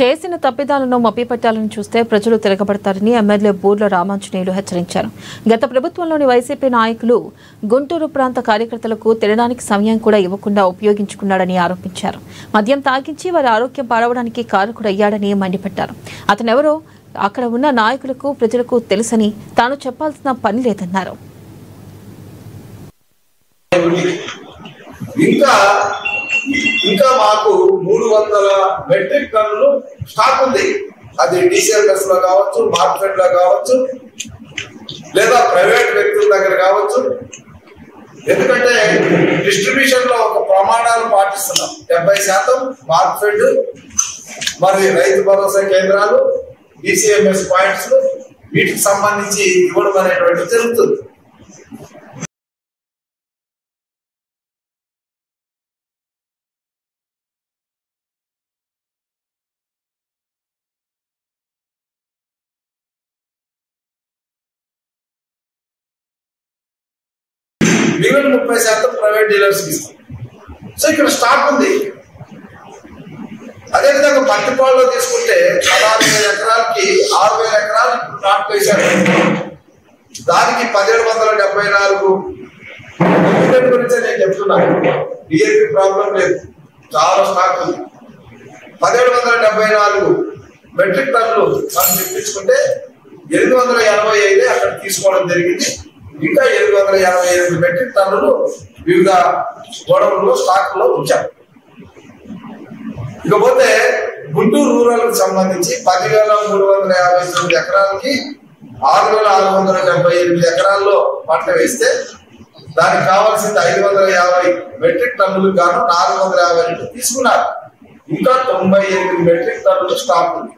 చేసిన తప్పిదాలను మభ్యపెట్టాలని చూస్తే ప్రజలు తిరగబడతారని ఎమ్మెల్యే బూర్ల రామాంజనేయులు హెచ్చరించారు. గత ప్రభుత్వంలోని వైసీపీ నాయకులు గుంటూరు ప్రాంత కార్యకర్తలకు తినడానికి సమయం కూడా ఇవ్వకుండా ఉపయోగించుకున్నాడని ఆరోపించారు. మద్యం తాగించి వారి ఆరోగ్యం పాడవడానికి కారకుడయ్యాడని మండిపడ్డారు. అతనెవరో అక్కడ ఉన్న నాయకులకు ప్రజలకు తెలుసని తాను చెప్పాల్సిన పని లేదన్నారు. ఇంకా మాకు 300 మెట్రిక్ టన్నులు స్టాక్ ఉంది. అది డీసీఎల్ఎస్ లో కావచ్చు, మార్కెట్ లో కావచ్చు, లేదా ప్రైవేట్ వ్యక్తుల దగ్గర కావచ్చు. ఎందుకంటే డిస్ట్రిబ్యూషన్ లో ఒక ప్రమాణాలు పాటిస్తున్నాం. 70% మార్కెట్, మరి రైతు భరోసా కేంద్రాలు, డీసీఎంఎస్ పాయింట్స్ వీటికి సంబంధించి ఇవ్వడం అనేటువంటి జరుగుతుంది. మిగిలిన 30% ప్రైవేట్ డీలర్స్ ఇస్తాం. సో ఇక్కడ స్టాక్ ఉంది. అదేవిధంగా పత్తిపాడులో తీసుకుంటే 16,000 ఎకరాలకి 6,000 ఎకరాలు ఇప్పుడు నాటు వేశారు. దానికి 1774 గురించి నేను చెప్తున్నాను. డిఏపి ప్రాబ్లం లేదు, చాలా స్టాక్ ఉంది. 1774 మెట్రిక్ టన్నులు మనం తెప్పించుకుంటే 885 అక్కడ తీసుకోవడం జరిగింది. ఇంకా 785 మెట్రిక్ టన్నులు వివిధ గోడౌన్లో స్టాక్ లో ఉంచారు. ఇకపోతే గుంటూరు రూరల్ కి సంబంధించి 10,359 ఎకరాలకి 6,678 ఎకరాల్లో పంట వేస్తే దానికి కావాల్సింది 550 మెట్రిక్ టన్నులకు గాను 452 తీసుకున్నారు. ఇంకా 98 మెట్రిక్ టన్నులు స్టాక్ ఉంది.